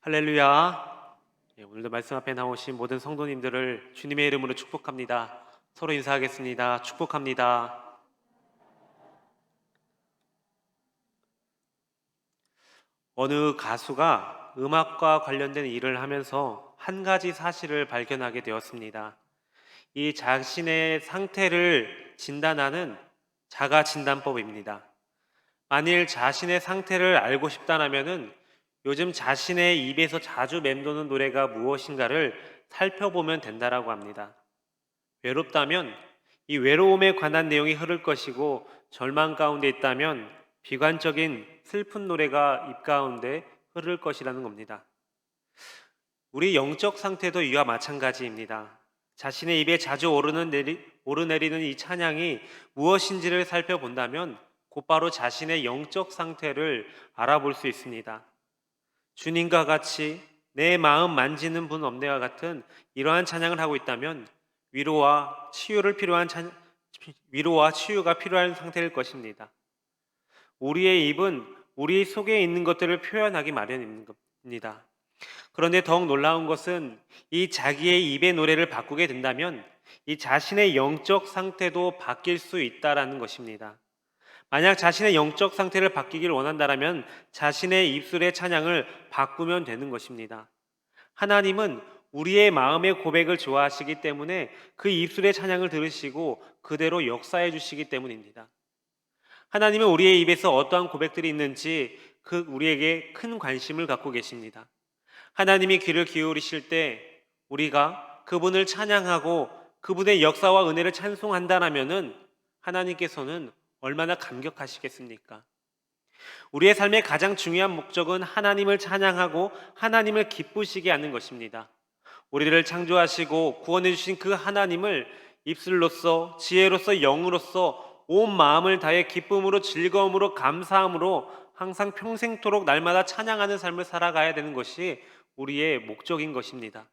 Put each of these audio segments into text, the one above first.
할렐루야. 오늘도 말씀 앞에 나오신 모든 성도님들을 주님의 이름으로 축복합니다. 서로 인사하겠습니다. 축복합니다. 어느 가수가 음악과 관련된 일을 하면서 한 가지 사실을 발견하게 되었습니다. 이 자신의 상태를 진단하는 자가 진단법입니다. 만일 자신의 상태를 알고 싶다면은 요즘 자신의 입에서 자주 맴도는 노래가 무엇인가를 살펴보면 된다라고 합니다. 외롭다면 이 외로움에 관한 내용이 흐를 것이고, 절망 가운데 있다면 비관적인 슬픈 노래가 입 가운데 흐를 것이라는 겁니다. 우리 영적 상태도 이와 마찬가지입니다. 자신의 입에 자주 오르내리는 이 찬양이 무엇인지를 살펴본다면 곧바로 자신의 영적 상태를 알아볼 수 있습니다. 주님과 같이 내 마음 만지는 분 없네와 같은 이러한 찬양을 하고 있다면 위로와 치유가 필요한 상태일 것입니다. 우리의 입은 우리 속에 있는 것들을 표현하기 마련입니다. 그런데 더욱 놀라운 것은 이 자기의 입의 노래를 바꾸게 된다면 이 자신의 영적 상태도 바뀔 수 있다라는 것입니다. 만약 자신의 영적 상태를 바뀌길 원한다면 자신의 입술의 찬양을 바꾸면 되는 것입니다. 하나님은 우리의 마음의 고백을 좋아하시기 때문에 그 입술의 찬양을 들으시고 그대로 역사해 주시기 때문입니다. 하나님은 우리의 입에서 어떠한 고백들이 있는지 우리에게 큰 관심을 갖고 계십니다. 하나님이 귀를 기울이실 때 우리가 그분을 찬양하고 그분의 역사와 은혜를 찬송한다면은 하나님께서는 얼마나 감격하시겠습니까? 우리의 삶의 가장 중요한 목적은 하나님을 찬양하고 하나님을 기쁘시게 하는 것입니다. 우리를 창조하시고 구원해 주신 그 하나님을 입술로서, 지혜로서, 영으로서 온 마음을 다해 기쁨으로, 즐거움으로, 감사함으로 항상 평생토록 날마다 찬양하는 삶을 살아가야 되는 것이 우리의 목적인 것입니다.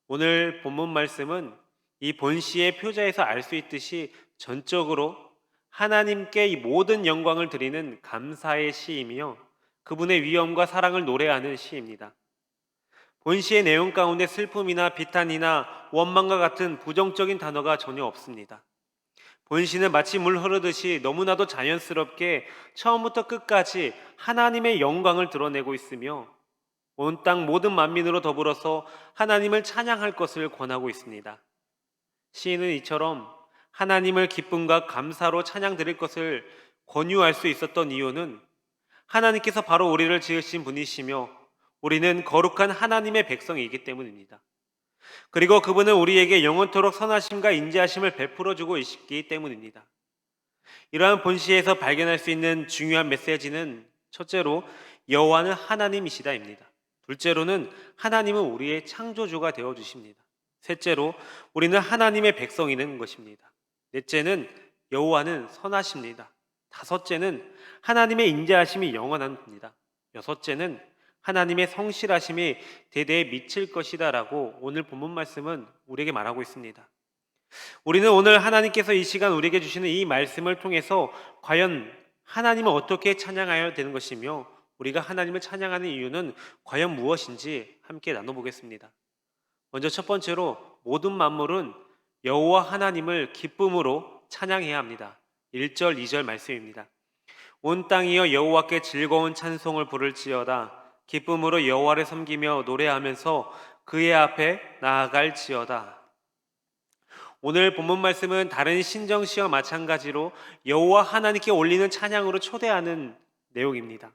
오늘 본문 말씀은 이 본시의 표자에서 알 수 있듯이 전적으로 하나님께 이 모든 영광을 드리는 감사의 시이며 그분의 위엄과 사랑을 노래하는 시입니다. 본시의 내용 가운데 슬픔이나 비탄이나 원망과 같은 부정적인 단어가 전혀 없습니다. 본시는 마치 물 흐르듯이 너무나도 자연스럽게 처음부터 끝까지 하나님의 영광을 드러내고 있으며 온 땅 모든 만민으로 더불어서 하나님을 찬양할 것을 권하고 있습니다. 시인은 이처럼 하나님을 기쁨과 감사로 찬양 드릴 것을 권유할 수 있었던 이유는 하나님께서 바로 우리를 지으신 분이시며 우리는 거룩한 하나님의 백성이기 때문입니다. 그리고 그분은 우리에게 영원토록 선하심과 인자하심을 베풀어 주고 있기 때문입니다. 이러한 본시에서 발견할 수 있는 중요한 메시지는 첫째로 여호와는 하나님이시다입니다. 둘째로는 하나님은 우리의 창조주가 되어 주십니다. 셋째로 우리는 하나님의 백성이는 것입니다. 넷째는 여호와는 선하십니다. 다섯째는 하나님의 인자하심이 영원합니다. 여섯째는 하나님의 성실하심이 대대에 미칠 것이다라고 오늘 본문 말씀은 우리에게 말하고 있습니다. 우리는 오늘 하나님께서 이 시간 우리에게 주시는 이 말씀을 통해서 과연 하나님을 어떻게 찬양해야 되는 것이며 우리가 하나님을 찬양하는 이유는 과연 무엇인지 함께 나눠보겠습니다. 먼저 첫 번째로 모든 만물은 여호와 하나님을 기쁨으로 찬양해야 합니다. 1절 2절 말씀입니다. 온 땅이여 여호와께 즐거운 찬송을 부를지어다. 기쁨으로 여호와를 섬기며 노래하면서 그의 앞에 나아갈지어다. 오늘 본문 말씀은 다른 신정시와 마찬가지로 여호와 하나님께 올리는 찬양으로 초대하는 내용입니다.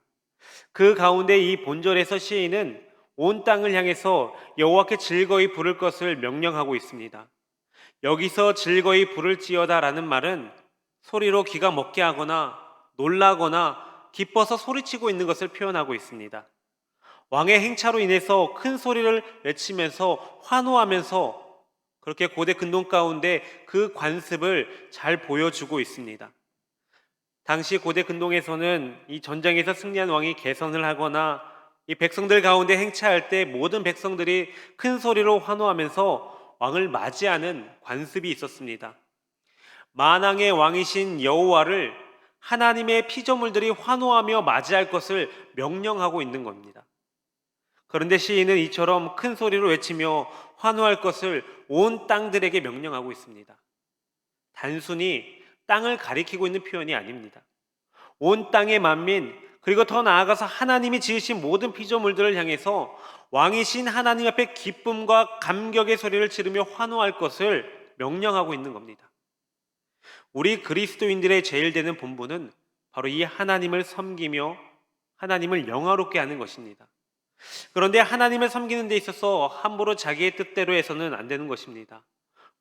그 가운데 이 본절에서 시인은 온 땅을 향해서 여호와께 즐거이 부를 것을 명령하고 있습니다. 여기서 즐거이 부를지어다라는 말은 소리로 귀가 먹게 하거나 놀라거나 기뻐서 소리치고 있는 것을 표현하고 있습니다. 왕의 행차로 인해서 큰 소리를 외치면서 환호하면서 그렇게 고대 근동 가운데 그 관습을 잘 보여주고 있습니다. 당시 고대 근동에서는 이 전쟁에서 승리한 왕이 개선을 하거나 이 백성들 가운데 행차할 때 모든 백성들이 큰 소리로 환호하면서 왕을 맞이하는 관습이 있었습니다. 만왕의 왕이신 여호와를 하나님의 피조물들이 환호하며 맞이할 것을 명령하고 있는 겁니다. 그런데 시인은 이처럼 큰 소리로 외치며 환호할 것을 온 땅들에게 명령하고 있습니다. 단순히 땅을 가리키고 있는 표현이 아닙니다. 온 땅의 만민, 그리고 더 나아가서 하나님이 지으신 모든 피조물들을 향해서 왕이신 하나님 앞에 기쁨과 감격의 소리를 지르며 환호할 것을 명령하고 있는 겁니다. 우리 그리스도인들의 제일 되는 본분은 바로 이 하나님을 섬기며 하나님을 영화롭게 하는 것입니다. 그런데 하나님을 섬기는 데 있어서 함부로 자기의 뜻대로 해서는 안 되는 것입니다.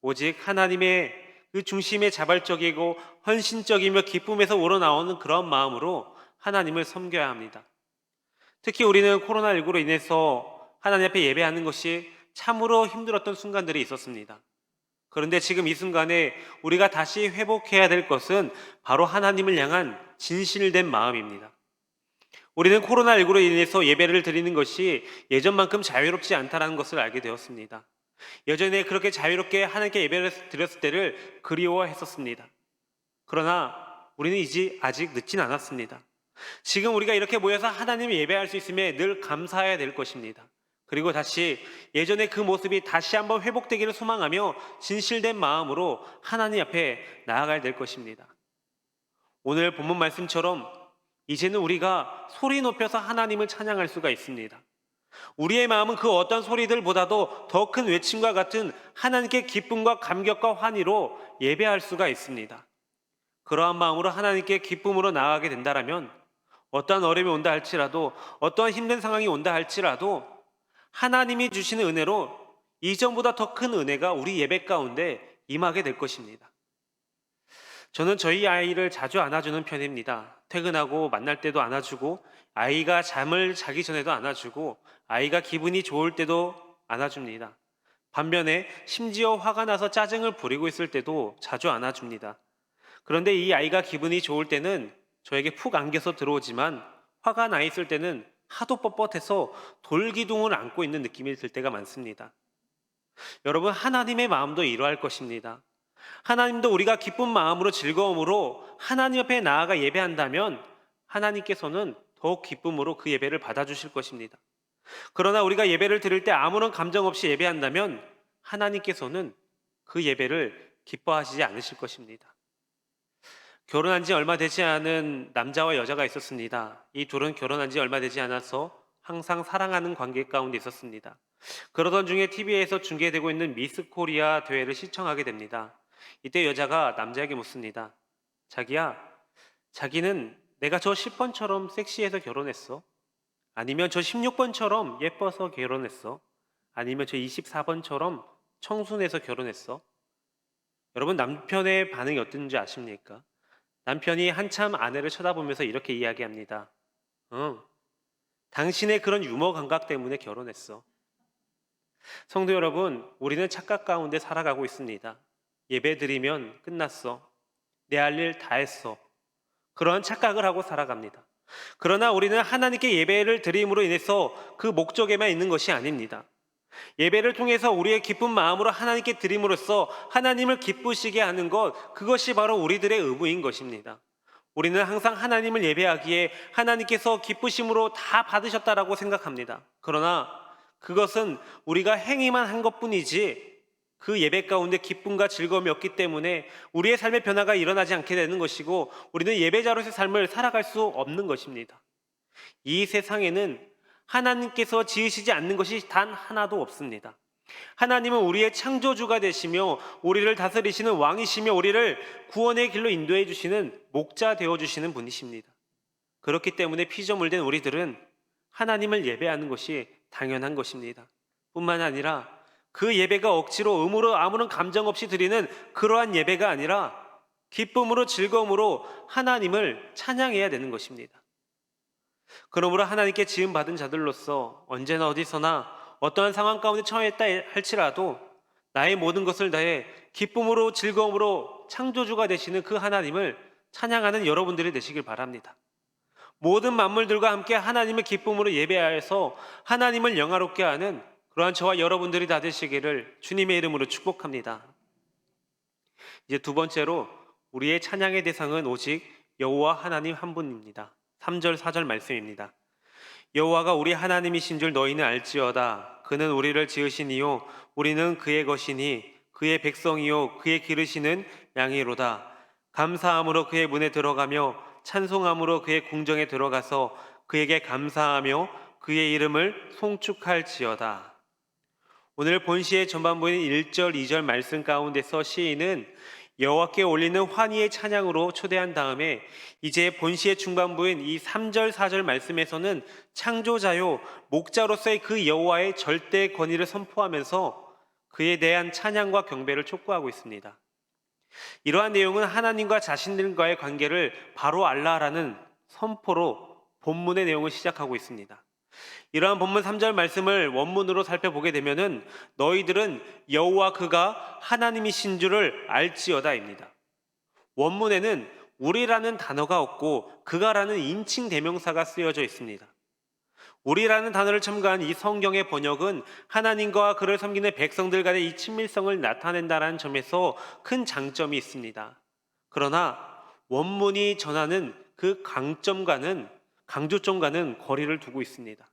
오직 하나님의 그 중심에 자발적이고 헌신적이며 기쁨에서 우러나오는 그런 마음으로 하나님을 섬겨야 합니다. 특히 우리는 코로나19로 인해서 하나님 앞에 예배하는 것이 참으로 힘들었던 순간들이 있었습니다. 그런데 지금 이 순간에 우리가 다시 회복해야 될 것은 바로 하나님을 향한 진실된 마음입니다. 우리는 코로나19로 인해서 예배를 드리는 것이 예전만큼 자유롭지 않다는 것을 알게 되었습니다. 예전에 그렇게 자유롭게 하나님께 예배를 드렸을 때를 그리워했었습니다. 그러나 우리는 이제 아직 늦진 않았습니다. 지금 우리가 이렇게 모여서 하나님을 예배할 수 있음에 늘 감사해야 될 것입니다. 그리고 다시 예전의 그 모습이 다시 한번 회복되기를 소망하며 진실된 마음으로 하나님 앞에 나아가야 될 것입니다. 오늘 본문 말씀처럼 이제는 우리가 소리 높여서 하나님을 찬양할 수가 있습니다. 우리의 마음은 그 어떤 소리들보다도 더 큰 외침과 같은 하나님께 기쁨과 감격과 환희로 예배할 수가 있습니다. 그러한 마음으로 하나님께 기쁨으로 나아가게 된다면 어떠한 어려움이 온다 할지라도 어떠한 힘든 상황이 온다 할지라도 하나님이 주시는 은혜로 이전보다 더 큰 은혜가 우리 예배 가운데 임하게 될 것입니다. 저는 저희 아이를 자주 안아주는 편입니다. 퇴근하고 만날 때도 안아주고 아이가 잠을 자기 전에도 안아주고 아이가 기분이 좋을 때도 안아줍니다. 반면에 심지어 화가 나서 짜증을 부리고 있을 때도 자주 안아줍니다. 그런데 이 아이가 기분이 좋을 때는 저에게 푹 안겨서 들어오지만 화가 나 있을 때는 하도 뻣뻣해서 돌기둥을 안고 있는 느낌이 들 때가 많습니다. 여러분, 하나님의 마음도 이러할 것입니다. 하나님도 우리가 기쁜 마음으로 즐거움으로 하나님 앞에 나아가 예배한다면 하나님께서는 더욱 기쁨으로 그 예배를 받아주실 것입니다. 그러나 우리가 예배를 드릴 때 아무런 감정 없이 예배한다면 하나님께서는 그 예배를 기뻐하시지 않으실 것입니다. 결혼한 지 얼마 되지 않은 남자와 여자가 있었습니다. 이 둘은 결혼한 지 얼마 되지 않아서 항상 사랑하는 관계 가운데 있었습니다. 그러던 중에 TV에서 중계되고 있는 미스 코리아 대회를 시청하게 됩니다. 이때 여자가 남자에게 묻습니다. 자기야, 자기는 내가 저 10번처럼 섹시해서 결혼했어? 아니면 저 16번처럼 예뻐서 결혼했어? 아니면 저 24번처럼 청순해서 결혼했어? 여러분, 남편의 반응이 어떤지 아십니까? 남편이 한참 아내를 쳐다보면서 이렇게 이야기합니다. 응, 당신의 그런 유머 감각 때문에 결혼했어. 성도 여러분, 우리는 착각 가운데 살아가고 있습니다. 예배 드리면 끝났어. 내 할 일 다 했어. 그런 착각을 하고 살아갑니다. 그러나 우리는 하나님께 예배를 드림으로 인해서 그 목적에만 있는 것이 아닙니다. 예배를 통해서 우리의 기쁜 마음으로 하나님께 드림으로써 하나님을 기쁘시게 하는 것, 그것이 바로 우리들의 의무인 것입니다. 우리는 항상 하나님을 예배하기에 하나님께서 기쁘심으로 다 받으셨다라고 생각합니다. 그러나 그것은 우리가 행위만 한 것뿐이지 그 예배 가운데 기쁨과 즐거움이 없기 때문에 우리의 삶의 변화가 일어나지 않게 되는 것이고 우리는 예배자로서의 삶을 살아갈 수 없는 것입니다. 이 세상에는 하나님께서 지으시지 않는 것이 단 하나도 없습니다. 하나님은 우리의 창조주가 되시며 우리를 다스리시는 왕이시며 우리를 구원의 길로 인도해 주시는 목자 되어 주시는 분이십니다. 그렇기 때문에 피조물된 우리들은 하나님을 예배하는 것이 당연한 것입니다. 뿐만 아니라 그 예배가 억지로 의무로 아무런 감정 없이 드리는 그러한 예배가 아니라 기쁨으로 즐거움으로 하나님을 찬양해야 되는 것입니다. 그러므로 하나님께 지음받은 자들로서 언제나 어디서나 어떠한 상황 가운데 처했다 할지라도 나의 모든 것을 다해 기쁨으로 즐거움으로 창조주가 되시는 그 하나님을 찬양하는 여러분들이 되시길 바랍니다. 모든 만물들과 함께 하나님의 기쁨으로 예배하여서 하나님을 영화롭게 하는 그러한 저와 여러분들이 다 되시기를 주님의 이름으로 축복합니다. 이제 두 번째로 우리의 찬양의 대상은 오직 여호와 하나님 한 분입니다. 3절 4절 말씀입니다. 여호와가 우리 하나님이신 줄 너희는 알지어다. 그는 우리를 지으시니요 우리는 그의 것이니 그의 백성이요 그의 기르시는 양이로다. 감사함으로 그의 문에 들어가며 찬송함으로 그의 궁정에 들어가서 그에게 감사하며 그의 이름을 송축할지어다. 오늘 본시의 전반부인 1절, 2절 말씀 가운데서 시인은 여호와께 올리는 환희의 찬양으로 초대한 다음에 이제 본시의 중반부인 이 3절, 4절 말씀에서는 창조자요 목자로서의 그 여호와의 절대 권위를 선포하면서 그에 대한 찬양과 경배를 촉구하고 있습니다. 이러한 내용은 하나님과 자신들과의 관계를 바로 알라라는 선포로 본문의 내용을 시작하고 있습니다. 이러한 본문 3절 말씀을 원문으로 살펴보게 되면은 너희들은 여호와 그가 하나님이신 줄을 알지어다입니다. 원문에는 우리라는 단어가 없고 그가라는 인칭 대명사가 쓰여져 있습니다. 우리라는 단어를 첨가한 이 성경의 번역은 하나님과 그를 섬기는 백성들 간의 이 친밀성을 나타낸다는 점에서 큰 장점이 있습니다. 그러나 원문이 전하는 그 강조점과는 거리를 두고 있습니다.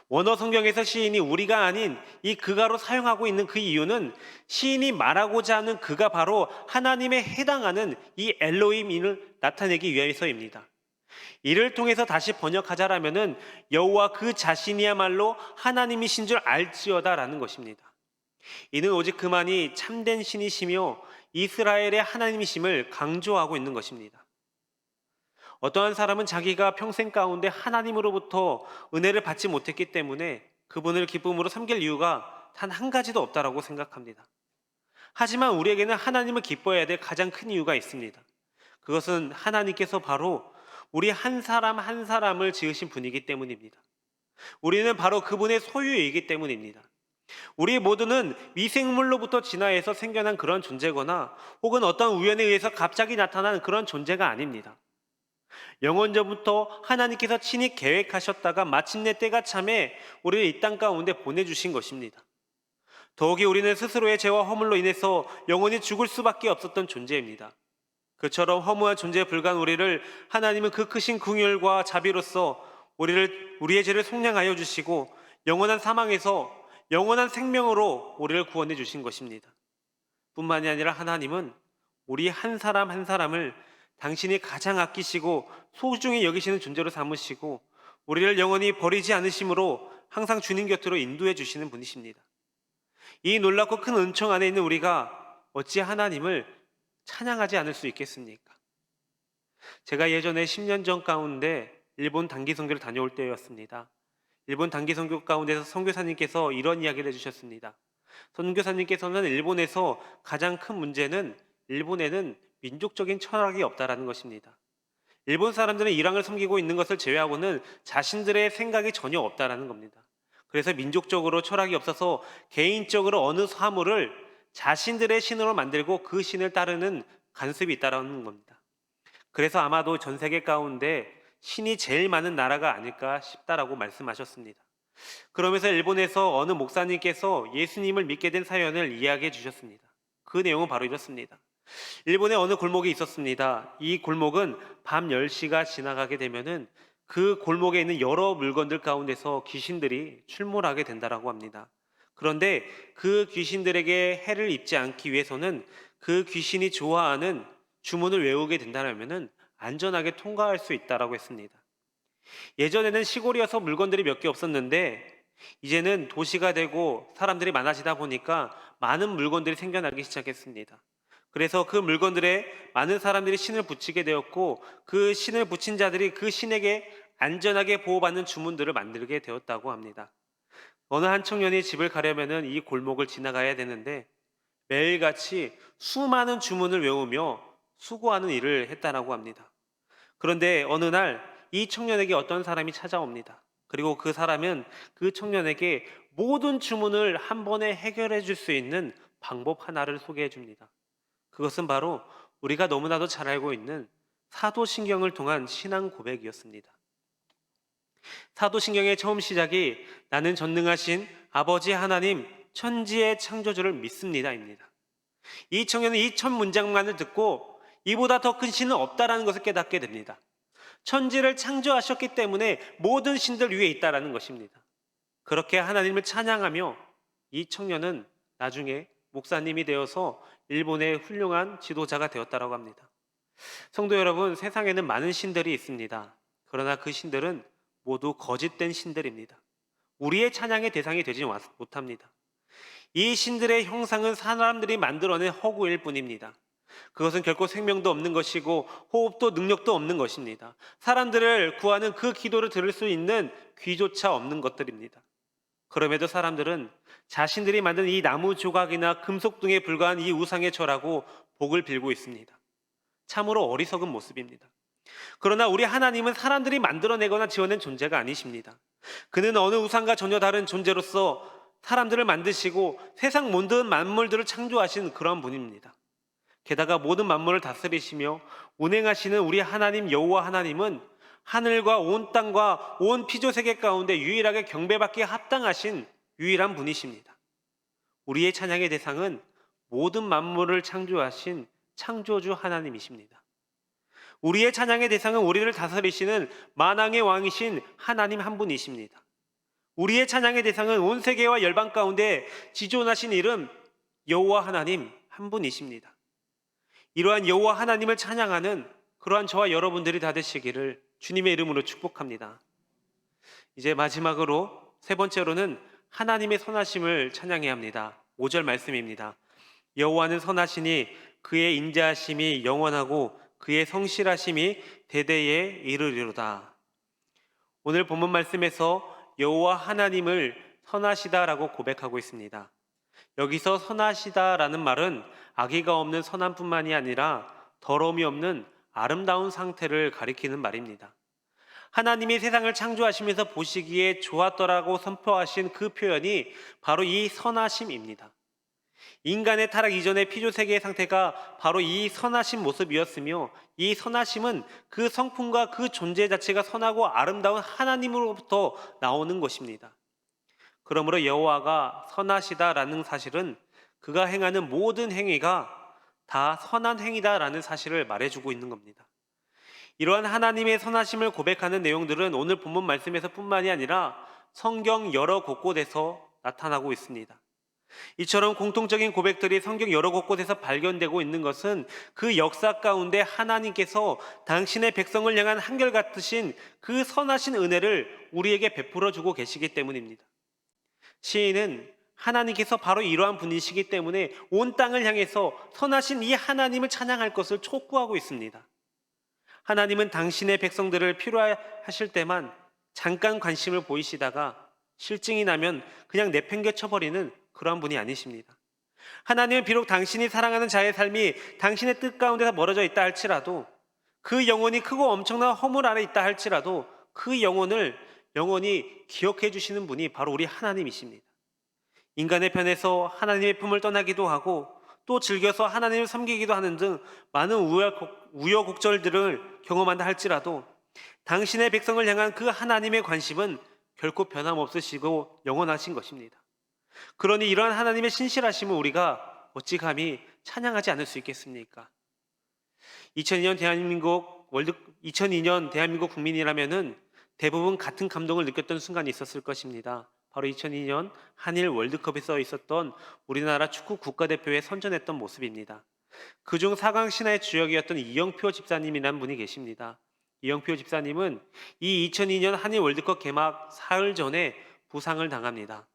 원어 성경에서 시인이 우리가 아닌 이 그가로 사용하고 있는 그 이유는 시인이 말하고자 하는 그가 바로 하나님에 해당하는 이 엘로힘을 나타내기 위해서입니다. 이를 통해서 다시 번역하자라면은 여호와 그 자신이야말로 하나님이신 줄 알지어다라는 것입니다. 이는 오직 그만이 참된 신이시며 이스라엘의 하나님이심을 강조하고 있는 것입니다. 어떠한 사람은 자기가 평생 가운데 하나님으로부터 은혜를 받지 못했기 때문에 그분을 기쁨으로 섬길 이유가 단 한 가지도 없다라고 생각합니다. 하지만 우리에게는 하나님을 기뻐해야 될 가장 큰 이유가 있습니다. 그것은 하나님께서 바로 우리 한 사람 한 사람을 지으신 분이기 때문입니다. 우리는 바로 그분의 소유이기 때문입니다. 우리 모두는 미생물로부터 진화해서 생겨난 그런 존재거나 혹은 어떤 우연에 의해서 갑자기 나타난 그런 존재가 아닙니다. 영원전부터 하나님께서 친히 계획하셨다가 마침내 때가 참에 우리를 이 땅 가운데 보내주신 것입니다. 더욱이 우리는 스스로의 죄와 허물로 인해서 영원히 죽을 수밖에 없었던 존재입니다. 그처럼 허무한 존재에 불과한 우리를 하나님은 그 크신 긍휼과 자비로서 우리의 죄를 속량하여 주시고 영원한 사망에서 영원한 생명으로 우리를 구원해 주신 것입니다. 뿐만이 아니라 하나님은 우리 한 사람 한 사람을 당신이 가장 아끼시고 소중히 여기시는 존재로 삼으시고 우리를 영원히 버리지 않으심으로 항상 주님 곁으로 인도해 주시는 분이십니다. 이 놀랍고 큰 은총 안에 있는 우리가 어찌 하나님을 찬양하지 않을 수 있겠습니까? 제가 예전에 10년 전 가운데 일본 단기 선교를 다녀올 때였습니다. 일본 단기 선교 가운데서 선교사님께서 이런 이야기를 해주셨습니다. 선교사님께서는 일본에서 가장 큰 문제는 일본에는 민족적인 철학이 없다라는 것입니다. 일본 사람들은 이랑을 섬기고 있는 것을 제외하고는 자신들의 생각이 전혀 없다라는 겁니다. 그래서 민족적으로 철학이 없어서 개인적으로 어느 사물을 자신들의 신으로 만들고 그 신을 따르는 관습이 있다라는 겁니다. 그래서 아마도 전 세계 가운데 신이 제일 많은 나라가 아닐까 싶다라고 말씀하셨습니다. 그러면서 일본에서 어느 목사님께서 예수님을 믿게 된 사연을 이야기해 주셨습니다. 그 내용은 바로 이렇습니다. 일본의 어느 골목이 있었습니다. 이 골목은 밤 10시가 지나가게 되면은 그 골목에 있는 여러 물건들 가운데서 귀신들이 출몰하게 된다라고 합니다. 그런데 그 귀신들에게 해를 입지 않기 위해서는 그 귀신이 좋아하는 주문을 외우게 된다면은 안전하게 통과할 수 있다라고 했습니다. 예전에는 시골이어서 물건들이 몇 개 없었는데 이제는 도시가 되고 사람들이 많아지다 보니까 많은 물건들이 생겨나기 시작했습니다. 그래서 그 물건들에 많은 사람들이 신을 붙이게 되었고 그 신을 붙인 자들이 그 신에게 안전하게 보호받는 주문들을 만들게 되었다고 합니다. 어느 한 청년이 집을 가려면은 이 골목을 지나가야 되는데 매일같이 수많은 주문을 외우며 수고하는 일을 했다라고 합니다. 그런데 어느 날 이 청년에게 어떤 사람이 찾아옵니다. 그리고 그 사람은 그 청년에게 모든 주문을 한 번에 해결해 줄 수 있는 방법 하나를 소개해 줍니다. 그것은 바로 우리가 너무나도 잘 알고 있는 사도신경을 통한 신앙 고백이었습니다. 사도신경의 처음 시작이 나는 전능하신 아버지 하나님 천지의 창조주를 믿습니다입니다. 이 청년은 이 첫 문장만을 듣고 이보다 더 큰 신은 없다라는 것을 깨닫게 됩니다. 천지를 창조하셨기 때문에 모든 신들 위에 있다라는 것입니다. 그렇게 하나님을 찬양하며 이 청년은 나중에 목사님이 되어서 일본의 훌륭한 지도자가 되었다고 합니다. 성도 여러분, 세상에는 많은 신들이 있습니다. 그러나 그 신들은 모두 거짓된 신들입니다. 우리의 찬양의 대상이 되지 못합니다. 이 신들의 형상은 사람들이 만들어낸 허구일 뿐입니다. 그것은 결코 생명도 없는 것이고 호흡도 능력도 없는 것입니다. 사람들을 구하는 그 기도를 들을 수 있는 귀조차 없는 것들입니다. 그럼에도 사람들은 자신들이 만든 이 나무 조각이나 금속 등에 불과한 이 우상에 절하고 복을 빌고 있습니다. 참으로 어리석은 모습입니다. 그러나 우리 하나님은 사람들이 만들어내거나 지어낸 존재가 아니십니다. 그는 어느 우상과 전혀 다른 존재로서 사람들을 만드시고 세상 모든 만물들을 창조하신 그런 분입니다. 게다가 모든 만물을 다스리시며 운행하시는 우리 하나님 여호와 하나님은 하늘과 온 땅과 온 피조세계 가운데 유일하게 경배받기에 합당하신 유일한 분이십니다. 우리의 찬양의 대상은 모든 만물을 창조하신 창조주 하나님이십니다. 우리의 찬양의 대상은 우리를 다스리시는 만왕의 왕이신 하나님 한 분이십니다. 우리의 찬양의 대상은 온 세계와 열방 가운데 지존하신 이름 여호와 하나님 한 분이십니다. 이러한 여호와 하나님을 찬양하는 그러한 저와 여러분들이 다 되시기를 주님의 이름으로 축복합니다. 이제 마지막으로 세 번째로는 하나님의 선하심을 찬양해야 합니다. 5절 말씀입니다. 여호와는 선하시니 그의 인자하심이 영원하고 그의 성실하심이 대대에 이르리로다. 오늘 본문 말씀에서 여호와 하나님을 선하시다라고 고백하고 있습니다. 여기서 선하시다라는 말은 악의가 없는 선함뿐만이 아니라 더러움이 없는 아름다운 상태를 가리키는 말입니다. 하나님이 세상을 창조하시면서 보시기에 좋았더라고 선포하신 그 표현이 바로 이 선하심입니다. 인간의 타락 이전의 피조세계의 상태가 바로 이 선하신 모습이었으며 이 선하심은 그 성품과 그 존재 자체가 선하고 아름다운 하나님으로부터 나오는 것입니다. 그러므로 여호와가 선하시다라는 사실은 그가 행하는 모든 행위가 다 선한 행위다라는 사실을 말해주고 있는 겁니다. 이러한 하나님의 선하심을 고백하는 내용들은 오늘 본문 말씀에서 뿐만이 아니라 성경 여러 곳곳에서 나타나고 있습니다. 이처럼 공통적인 고백들이 성경 여러 곳곳에서 발견되고 있는 것은 그 역사 가운데 하나님께서 당신의 백성을 향한 한결같으신 그 선하신 은혜를 우리에게 베풀어 주고 계시기 때문입니다. 시인은 하나님께서 바로 이러한 분이시기 때문에 온 땅을 향해서 선하신 이 하나님을 찬양할 것을 촉구하고 있습니다. 하나님은 당신의 백성들을 필요하실 때만 잠깐 관심을 보이시다가 실증이 나면 그냥 내팽개쳐버리는 그러한 분이 아니십니다. 하나님은 비록 당신이 사랑하는 자의 삶이 당신의 뜻 가운데서 멀어져 있다 할지라도, 그 영혼이 크고 엄청난 허물 아래 있다 할지라도 그 영혼을 영원히 기억해 주시는 분이 바로 우리 하나님이십니다. 인간의 편에서 하나님의 품을 떠나기도 하고 또 즐겨서 하나님을 섬기기도 하는 등 많은 우여곡절들을 경험한다 할지라도 당신의 백성을 향한 그 하나님의 관심은 결코 변함없으시고 영원하신 것입니다. 그러니 이러한 하나님의 신실하심을 우리가 어찌 감히 찬양하지 않을 수 있겠습니까? 2002년 대한민국 국민이라면은 대부분 같은 감동을 느꼈던 순간이 있었을 것입니다. 바로 2002년 한일 월드컵에 있었던 우리나라 축구 국가대표에 선전했던 모습입니다. 그중 4강 신화의 주역이었던 이영표 집사님이라는 분이 계십니다. 이영표 집사님은 이 2002년 한일 월드컵 개막 사흘 전에 부상을 당합니다.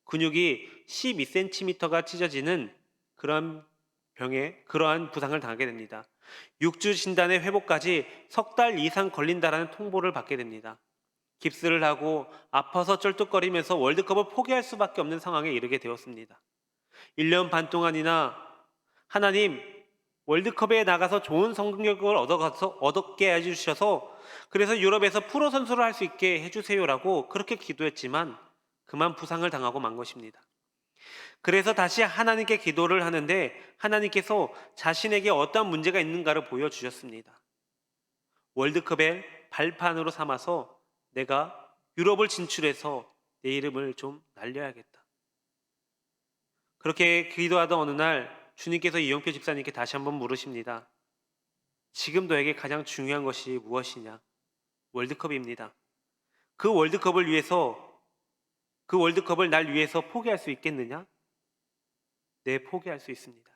근육이 12cm가 찢어지는 그러한 부상을 당하게 됩니다. 6주 진단의 회복까지 석 달 이상 걸린다라는 통보를 받게 됩니다. 깁스를 하고 아파서 쩔뚝거리면서 월드컵을 포기할 수밖에 없는 상황에 이르게 되었습니다. 1년 반 동안이나 하나님 월드컵에 나가서 좋은 성적을 얻게 해주셔서 그래서 유럽에서 프로 선수를 할 수 있게 해주세요라고 그렇게 기도했지만 그만 부상을 당하고 만 것입니다. 그래서 다시 하나님께 기도를 하는데 하나님께서 자신에게 어떤 문제가 있는가를 보여주셨습니다. 월드컵의 발판으로 삼아서 내가 유럽을 진출해서 내 이름을 좀 날려야겠다. 그렇게 기도하던 어느 날 주님께서 이영표 집사님께 다시 한번 물으십니다. 지금 너에게 가장 중요한 것이 무엇이냐? 월드컵입니다. 그 월드컵을 위해서, 그 월드컵을 날 위해서 포기할 수 있겠느냐? 네, 포기할 수 있습니다.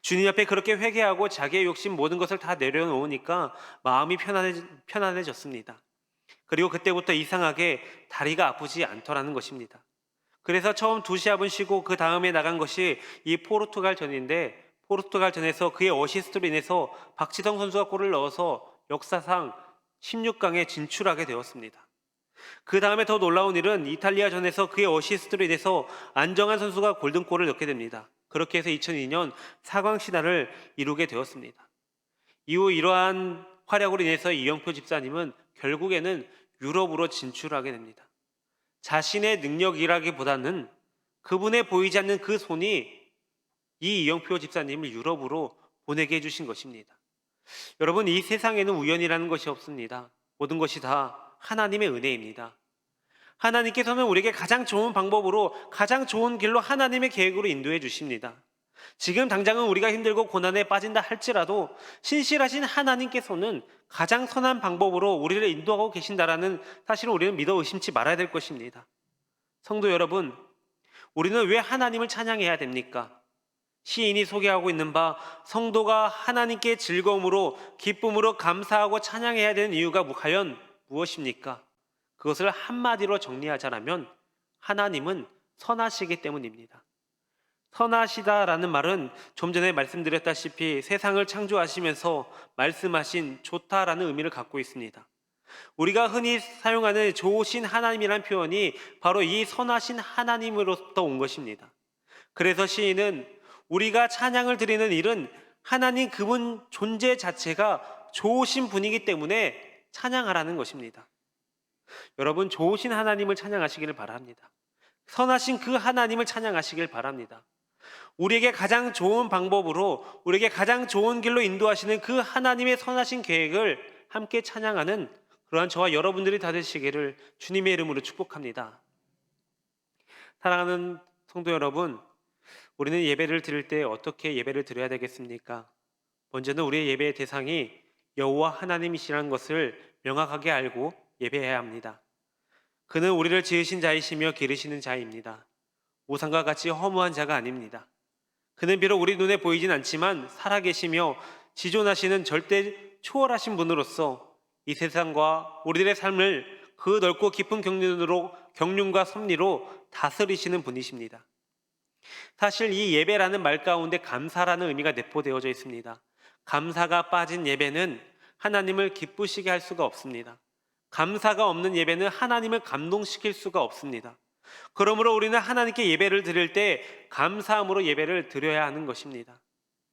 주님 앞에 그렇게 회개하고 자기의 욕심 모든 것을 다 내려놓으니까 마음이 편안해졌습니다. 그리고 그때부터 이상하게 다리가 아프지 않더라는 것입니다. 그래서 처음 2시합은 쉬고 그 다음에 나간 것이 이 포르투갈전인데, 포르투갈전에서 그의 어시스트로 인해서 박지성 선수가 골을 넣어서 역사상 16강에 진출하게 되었습니다. 그 다음에 더 놀라운 일은 이탈리아전에서 그의 어시스트로 인해서 안정환 선수가 골든골을 넣게 됩니다. 그렇게 해서 2002년 4강 신화를 이루게 되었습니다. 이후 이러한 활약으로 인해서 이영표 집사님은 결국에는 유럽으로 진출하게 됩니다. 자신의 능력이라기보다는 그분의 보이지 않는 그 손이 이 이영표 집사님을 유럽으로 보내게 해주신 것입니다. 여러분, 이 세상에는 우연이라는 것이 없습니다. 모든 것이 다 하나님의 은혜입니다. 하나님께서는 우리에게 가장 좋은 방법으로, 가장 좋은 길로 하나님의 계획으로 인도해 주십니다. 지금 당장은 우리가 힘들고 고난에 빠진다 할지라도 신실하신 하나님께서는 가장 선한 방법으로 우리를 인도하고 계신다라는 사실을 우리는 믿어 의심치 말아야 될 것입니다. 성도 여러분, 우리는 왜 하나님을 찬양해야 됩니까? 시인이 소개하고 있는 바 성도가 하나님께 즐거움으로, 기쁨으로 감사하고 찬양해야 되는 이유가 과연 무엇입니까? 그것을 한마디로 정리하자면 하나님은 선하시기 때문입니다. 선하시다라는 말은 좀 전에 말씀드렸다시피 세상을 창조하시면서 말씀하신 좋다라는 의미를 갖고 있습니다. 우리가 흔히 사용하는 좋으신 하나님이라는 표현이 바로 이 선하신 하나님으로부터 온 것입니다. 그래서 시인은 우리가 찬양을 드리는 일은 하나님 그분 존재 자체가 좋으신 분이기 때문에 찬양하라는 것입니다. 여러분, 좋으신 하나님을 찬양하시기를 바랍니다. 선하신 그 하나님을 찬양하시길 바랍니다. 우리에게 가장 좋은 방법으로, 우리에게 가장 좋은 길로 인도하시는 그 하나님의 선하신 계획을 함께 찬양하는 그러한 저와 여러분들이 다 되시기를 주님의 이름으로 축복합니다. 사랑하는 성도 여러분, 우리는 예배를 드릴 때 어떻게 예배를 드려야 되겠습니까? 먼저는 우리의 예배의 대상이 여호와 하나님이시라는 것을 명확하게 알고 예배해야 합니다. 그는 우리를 지으신 자이시며 기르시는 자입니다. 우상과 같이 허무한 자가 아닙니다. 그는 비록 우리 눈에 보이진 않지만 살아계시며 지존하시는 절대 초월하신 분으로서 이 세상과 우리들의 삶을 그 넓고 깊은 경륜과 섭리로 다스리시는 분이십니다. 사실 이 예배라는 말 가운데 감사라는 의미가 내포되어져 있습니다. 감사가 빠진 예배는 하나님을 기쁘시게 할 수가 없습니다. 감사가 없는 예배는 하나님을 감동시킬 수가 없습니다. 그러므로 우리는 하나님께 예배를 드릴 때 감사함으로 예배를 드려야 하는 것입니다.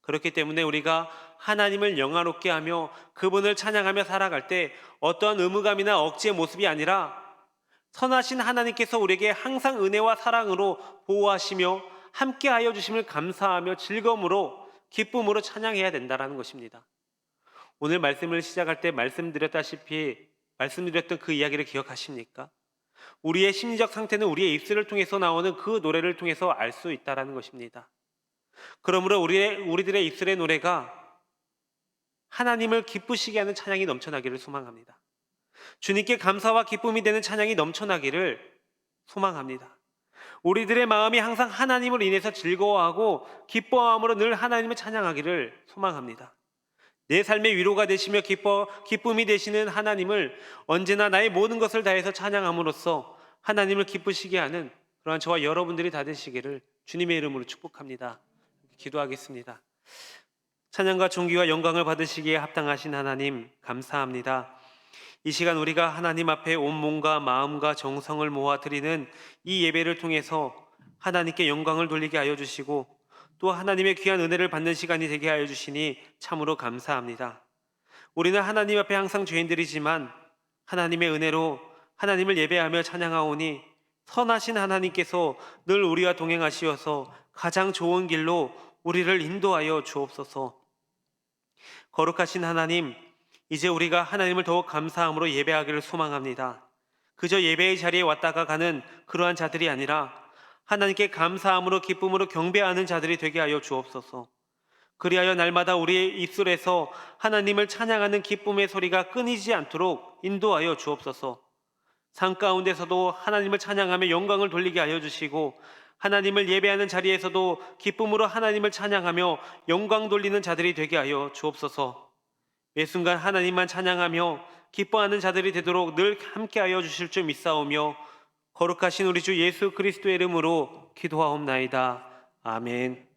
그렇기 때문에 우리가 하나님을 영화롭게 하며 그분을 찬양하며 살아갈 때 어떠한 의무감이나 억지의 모습이 아니라 선하신 하나님께서 우리에게 항상 은혜와 사랑으로 보호하시며 함께하여 주심을 감사하며 즐거움으로, 기쁨으로 찬양해야 된다는 것입니다. 오늘 말씀을 시작할 때 말씀드렸던 그 이야기를 기억하십니까? 우리의 심리적 상태는 우리의 입술을 통해서 나오는 그 노래를 통해서 알 수 있다는 것입니다. 그러므로 우리들의 입술의 노래가 하나님을 기쁘시게 하는 찬양이 넘쳐나기를 소망합니다. 주님께 감사와 기쁨이 되는 찬양이 넘쳐나기를 소망합니다. 우리들의 마음이 항상 하나님을 인해서 즐거워하고 기뻐함으로 늘 하나님을 찬양하기를 소망합니다. 내 삶의 위로가 되시며 기쁨이 되시는 하나님을 언제나 나의 모든 것을 다해서 찬양함으로써 하나님을 기쁘시게 하는 그러한 저와 여러분들이 다 되시기를 주님의 이름으로 축복합니다. 기도하겠습니다. 찬양과 존귀와 영광을 받으시기에 합당하신 하나님 감사합니다. 이 시간 우리가 하나님 앞에 온 몸과 마음과 정성을 모아 드리는 이 예배를 통해서 하나님께 영광을 돌리게 하여 주시고 또 하나님의 귀한 은혜를 받는 시간이 되게 하여 주시니 참으로 감사합니다. 우리는 하나님 앞에 항상 죄인들이지만 하나님의 은혜로 하나님을 예배하며 찬양하오니 선하신 하나님께서 늘 우리와 동행하시어서 가장 좋은 길로 우리를 인도하여 주옵소서. 거룩하신 하나님, 이제 우리가 하나님을 더욱 감사함으로 예배하기를 소망합니다. 그저 예배의 자리에 왔다가 가는 그러한 자들이 아니라 하나님께 감사함으로 기쁨으로 경배하는 자들이 되게 하여 주옵소서. 그리하여 날마다 우리의 입술에서 하나님을 찬양하는 기쁨의 소리가 끊이지 않도록 인도하여 주옵소서. 삶 가운데서도 하나님을 찬양하며 영광을 돌리게 하여 주시고, 하나님을 예배하는 자리에서도 기쁨으로 하나님을 찬양하며 영광 돌리는 자들이 되게 하여 주옵소서. 매 순간 하나님만 찬양하며 기뻐하는 자들이 되도록 늘 함께하여 주실 줄 믿사오며, 거룩하신 우리 주 예수 그리스도의 이름으로 기도하옵나이다. 아멘.